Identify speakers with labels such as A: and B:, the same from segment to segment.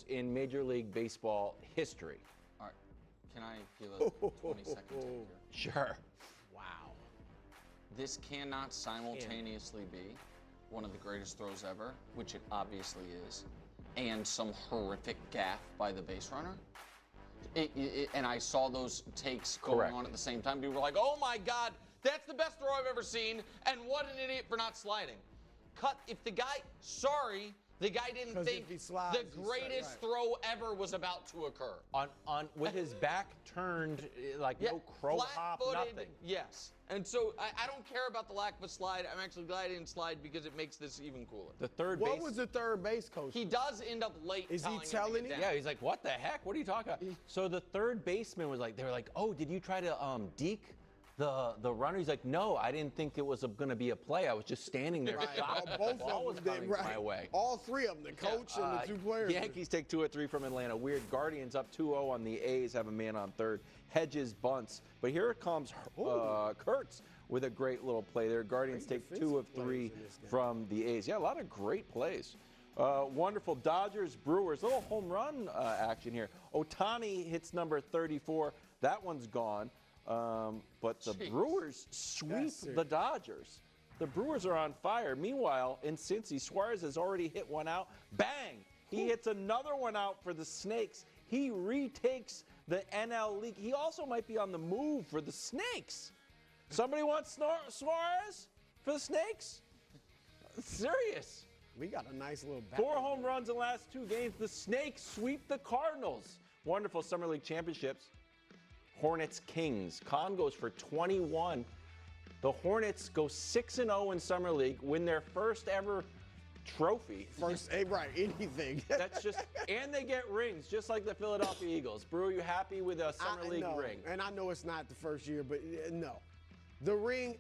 A: in Major League Baseball history.
B: All right. Can I give a 20-second take here?
A: Sure.
C: Wow.
B: This cannot simultaneously be one of the greatest throws ever, which it obviously is, and some horrific gaffe by the base runner. And I saw those takes going on at the same time. People were like, oh my God, that's the best throw I've ever seen, and what an idiot for not sliding. If the guy didn't think the greatest throw ever was about to occur.
A: With his back turned, like no crow hop, nothing.
B: Yes. And so I don't care about the lack of a slide. I'm actually glad I didn't slide because it makes this even cooler.
A: The third
C: What
A: base.
C: was the third base coach?
B: He does end up late.
C: Is he telling him?
A: Yeah, he's like, what the heck? What are you talking about? So the third baseman was like, they were like, oh, did you try to deke the runner? He's like, no, I didn't think it was going to be a play. I was just standing there.
C: Right. Both of them did, right.
A: My way.
C: All three of them, the coach and the two players.
A: Yankees take 2 of 3 from Atlanta. Weird. Guardians up 2-0 on the A's, have a man on third. Hedges bunts. But here comes Kurtz with a great little play there. Guardians take 2 of 3 from the A's. Yeah, a lot of great plays. Wonderful. Dodgers, Brewers, little home run action here. Ohtani hits number 34. That one's gone. But the Brewers sweep the Dodgers. The Brewers are on fire. Meanwhile, in Cincy, Suarez has already hit one out. Bang! He hits another one out for the Snakes. He retakes the NL League. He also might be on the move for the Snakes. Somebody wants Suarez for the Snakes? Serious.
C: We got a nice little back.
A: 4 home runs in the last 2 games. The Snakes sweep the Cardinals. Wonderful Summer League championships. Hornets Kings. Con goes for 21. The Hornets go 6-0 in Summer League, win their first ever trophy.
C: Anything.
A: That's just, and they get rings, just like the Philadelphia Eagles. Brew, you happy with a Summer League ring?
C: And I know it's not the first year, but no. The ring,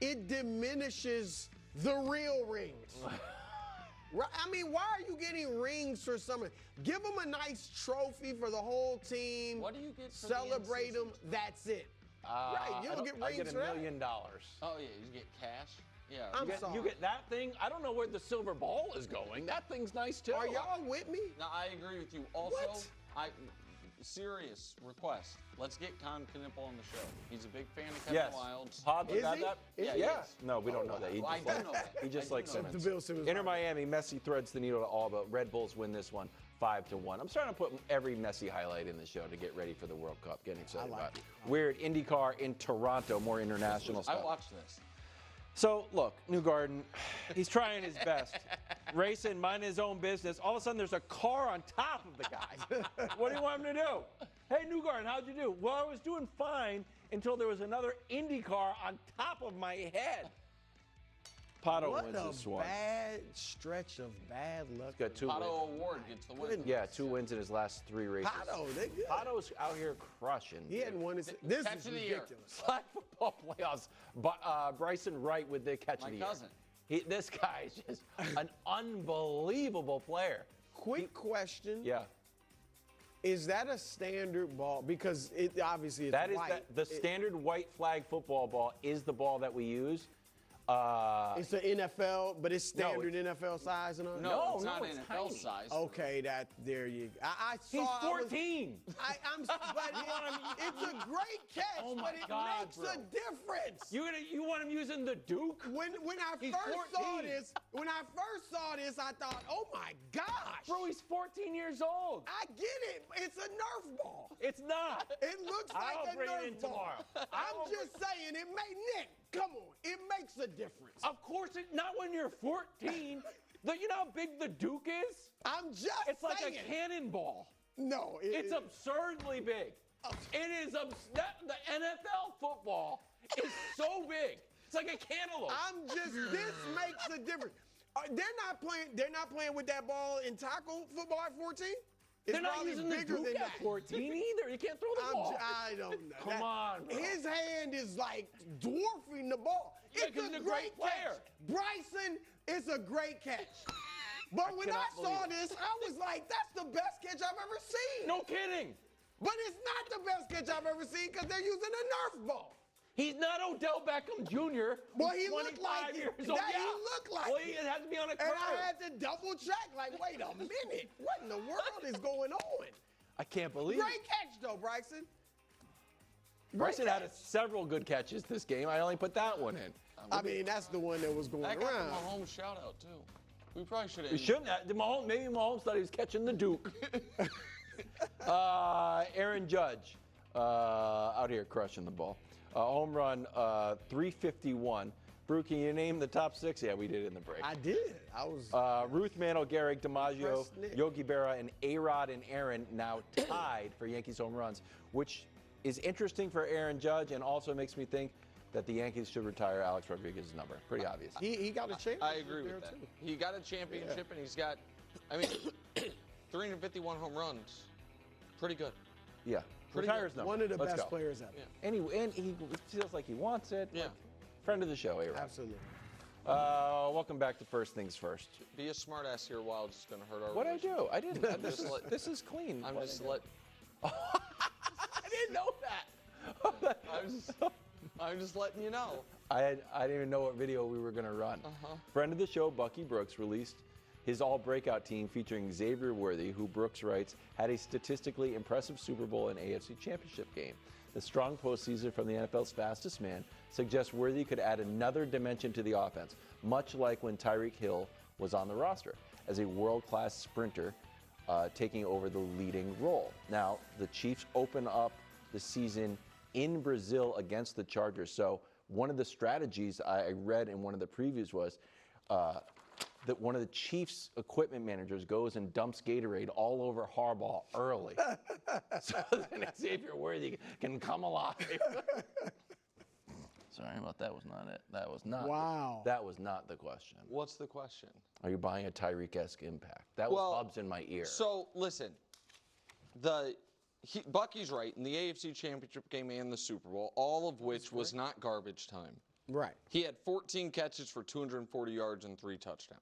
C: it diminishes the real rings. I mean, why are you getting rings for summer? Give them a nice trophy for the whole team.
B: What do you get for
C: celebrate them? That's it. Right, you don't get rings
A: I get
C: for that.
A: $1 million.
B: Oh, yeah, you get cash? Yeah.
C: I'm sorry.
A: You get that thing? I don't know where the silver ball is going. That thing's nice, too.
C: Are y'all with me?
B: No, I agree with you. Also,
C: What?
B: Serious request. Let's get Con Knipple on the show. He's a big fan of Kevin Wilds.
A: Pod
C: Is
A: got
C: he?
A: that?
C: Is he?
A: Yeah. No, we don't know that.
B: I do know that.
A: He just
B: I do
A: likes
B: know
A: Simmons.
C: The Bill Simmons.
A: Inter Miami, Messi threads the needle to all, but Red Bulls win this one 5-1. I'm starting to put every Messi highlight in the show to get ready for the World Cup. Getting excited about it. Weird IndyCar in Toronto, more international stuff.
B: I watched this.
A: So, look, Newgarden, he's trying his best. Racing, minding his own business. All of a sudden, there's a car on top of the guy. What do you want him to do? Hey, Newgarden, how'd you do? Well, I was doing fine until there was another Indy car on top of my head. Pato wins this one.
C: What a bad stretch of bad luck.
A: He's got 2 wins.
B: Pato Award gets the win.
A: Yeah, 2 wins in his last 3 races.
C: Pato, they good.
A: Pato's out here crushing.
C: He hadn't won his. This is ridiculous.
A: Flag football playoffs. Bryson Wright with the catch of the year.
B: My cousin.
A: This guy is just an unbelievable player.
C: Quick question.
A: Yeah.
C: Is that a standard ball? Because it obviously it's white.
A: The standard white flag football ball is the ball that we use.
C: It's the NFL, but it's standard NFL size and all.
B: No, it's not
A: it's
B: NFL
A: tiny.
B: size.
C: Okay, there you go. I
A: He's
C: saw.
A: 14.
C: But it's a great catch,
A: Oh my
C: but it
A: God,
C: makes
A: bro.
C: a difference.
A: You want him using the Duke?
C: When I
A: He's
C: first
A: 14.
C: saw this, I thought, oh my gosh.
A: Bro, he's 14 years old.
C: I get it. It's a Nerf ball.
A: It's not.
C: It looks like
A: I'll
C: a
A: bring it
C: Nerf
A: in
C: ball.
A: tomorrow.
C: I'm just saying, Nick, come on. It makes a difference.
A: Of course, not when you're 14. You know how big the Duke is?
C: I'm just
A: It's like
C: saying.
A: a cannonball.
C: No.
A: It's absurdly big. It is the NFL football is so big. It's like a cantaloupe.
C: This makes a difference. They're not playing with that ball in tackle football at 14?
A: They're not using the Duke at 14 either. You can't throw the ball.
C: I don't know.
A: Come on, bro.
C: His hand is like dwarfing the ball.
A: Yeah,
C: It's
A: 'cause
C: a
A: he's a
C: great
A: great player.
C: catch. Bryson is a great catch. But when I saw this, I was like, that's the best catch I've ever seen.
A: No kidding.
C: But it's not the best catch I've ever seen because they're using a Nerf ball.
A: He's not Odell Beckham Jr.
C: Well, he looked like it.
A: Years old.
C: He looked like
A: well,
C: it.
A: He has to be on a curve.
C: And I had to double check. Like, wait a minute. What in the world is going on?
A: I can't believe it.
C: Great catch, though, Bryson.
A: Bryson had several good catches this game. I only put that one in.
C: I mean, that's the one that was going
B: That got
C: around.
B: the Mahomes shout out too. We probably should have.
A: We shouldn't have. Maybe Mahomes thought he was catching the Duke. Aaron Judge out here crushing the ball. Home run, 351. Brew, can you name the top 6? Yeah, we did it in the break.
C: I did. I was.
A: Ruth Mantle, Gehrig, DiMaggio,
C: Impressed Nick.
A: Yogi Berra, and A-Rod and Aaron now tied for Yankees home runs, which is interesting for Aaron Judge and also makes me think that the Yankees should retire Alex Rodriguez's number. Pretty obvious.
C: He got a championship.
B: I agree with that.
C: Too.
B: He got a championship, and he's got, I mean, 351 home runs. Pretty good.
A: Yeah.
B: Pretty
A: Retire
B: good.
A: his number.
C: One of the
A: Let's
C: best
A: go.
C: players ever.
B: Yeah.
A: And he feels like he wants it.
B: Yeah.
A: Like, friend of the show, A-Rod.
C: Absolutely.
A: Welcome back to First Things First.
B: Be a smartass here while it's going to hurt our
A: What'd I do? I didn't.
B: This
A: is clean.
B: I'm
A: What'd
B: just
A: I do? I didn't know that.
B: I'm just letting you know.
A: I didn't even know what video we were going to run. Friend of the show, Bucky Brooks, released his all-breakout team featuring Xavier Worthy, who Brooks writes had a statistically impressive Super Bowl and AFC Championship game. The strong postseason from the NFL's fastest man suggests Worthy could add another dimension to the offense, much like when Tyreek Hill was on the roster, as a world-class sprinter taking over the leading role. Now, the Chiefs open up the season in Brazil against the Chargers. So one of the strategies I read in one of the previews was that one of the Chiefs equipment managers goes and dumps Gatorade all over Harbaugh early. So then Xavier Worthy can come alive. Sorry about that. Was not it. That was not.
C: Wow.
A: That was not the question.
B: What's the question?
A: Are you buying a Tyreek-esque impact? That was Hubs in my ear.
B: So listen, Bucky's right. In the AFC Championship game and the Super Bowl, all of which was not garbage time.
C: Right.
B: He had 14 catches for 240 yards and 3 touchdowns.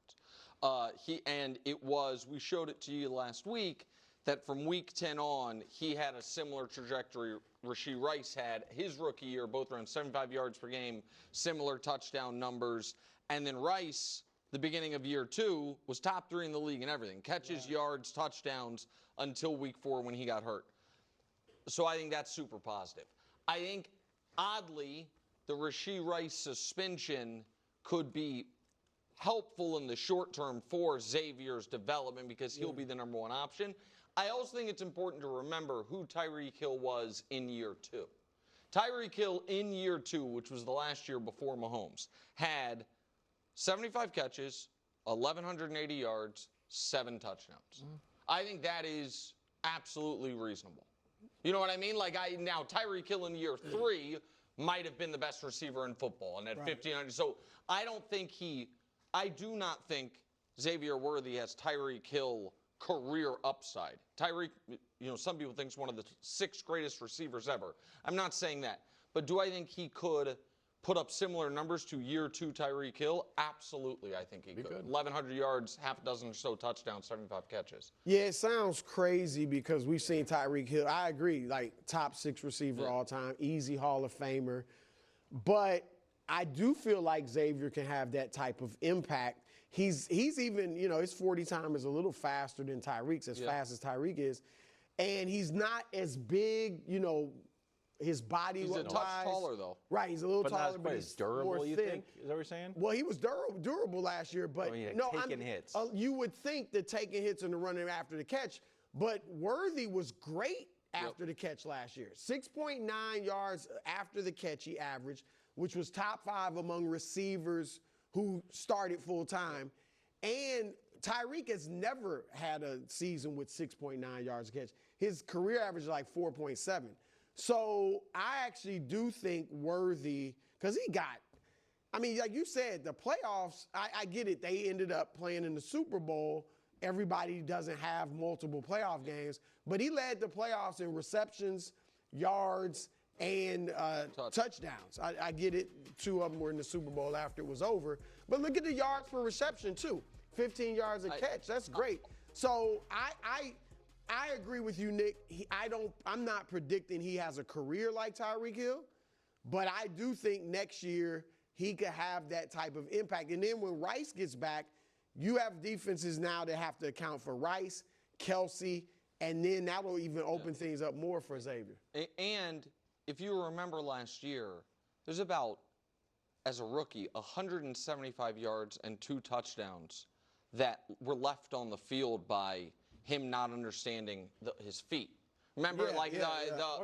B: We showed it to you last week, that from week 10 on, he had a similar trajectory Rashee Rice had his rookie year, both around 75 yards per game, similar touchdown numbers. And then Rice, the beginning of year 2, was top 3 in the league and everything. Catches, yards, touchdowns until week 4 when he got hurt. So I think that's super positive. I think, oddly, the Rashee Rice suspension could be helpful in the short term for Xavier's development because he'll be the number 1 option. I also think it's important to remember who Tyreek Hill was in year 2. Tyreek Hill in year 2, which was the last year before Mahomes, had 75 catches, 1,180 yards, 7 touchdowns. I think that is absolutely reasonable. You know what I mean? Now Tyreek Hill in year 3 might have been the best receiver in football and at 1,500. So I do not think Xavier Worthy has Tyreek Hill career upside. Tyreek, some people think is one of the 6 greatest receivers ever. I'm not saying that. But do I think he could put up similar numbers to year 2 Tyreek Hill? Absolutely, I think he could. 1,100 yards, half a dozen or so touchdowns, 75 catches.
C: Yeah, it sounds crazy because we've seen Tyreek Hill. I agree, top 6 receiver all time, easy Hall of Famer. But I do feel like Xavier can have that type of impact. He's even, his 40 time is a little faster than Tyreek's, as fast as Tyreek is. And he's not as big, his body
B: He's a touch taller, though.
C: Right, he's a little taller,
A: but he's durable,
C: more
A: you
C: thin.
A: think? Is that what you're saying?
C: Well, he was durable last year, but
A: taking hits.
C: You would think that taking hits and the running after the catch, but Worthy was great after the catch last year. 6.9 yards after the catch he averaged, which was top 5 among receivers who started full time. And Tyreek has never had a season with 6.9 yards a catch. His career average is like 4.7. So I actually do think Worthy, because like you said, the playoffs, I get it. They ended up playing in the Super Bowl. Everybody doesn't have multiple playoff games, but he led the playoffs in receptions, yards, and touchdowns. I get it. 2 of them were in the Super Bowl after it was over. But look at the yards per reception, too. 15 yards a catch. That's great. So I agree with you, Nick. I'm not predicting he has a career like Tyreek Hill, But I do think next year he could have that type of impact. And then when Rice gets back, you have defenses now that have to account for Rice, Kelsey, and then that will even open things up more for Xavier.
B: And if you remember last year, there's about, as a rookie, 175 yards and 2 touchdowns that were left on the field by him not understanding his feet. Remember,
A: I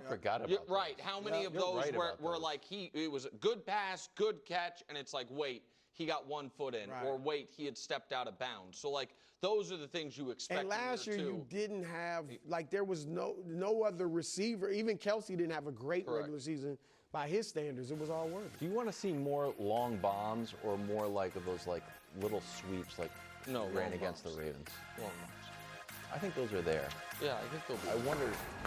A: forgot about
B: right. How many of those were like it was a good pass, good catch, and it's like, wait, he got 1 foot in, or wait, he had stepped out of bounds. So like those are the things you expect.
C: And last year you didn't have, like, there was no other receiver. Even Kelsey didn't have a great regular season by his standards. It was all Worthy.
A: Do you want to see more long bombs or more like of those like little sweeps like ran against the Ravens?
B: Long bombs.
A: I think those are there.
B: Yeah, I think they'll be.
A: I wonder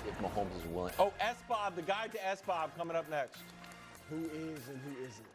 A: if Mahomes is willing. Oh, S-Bob, the guide to S-Bob coming up next.
C: Who is and who isn't?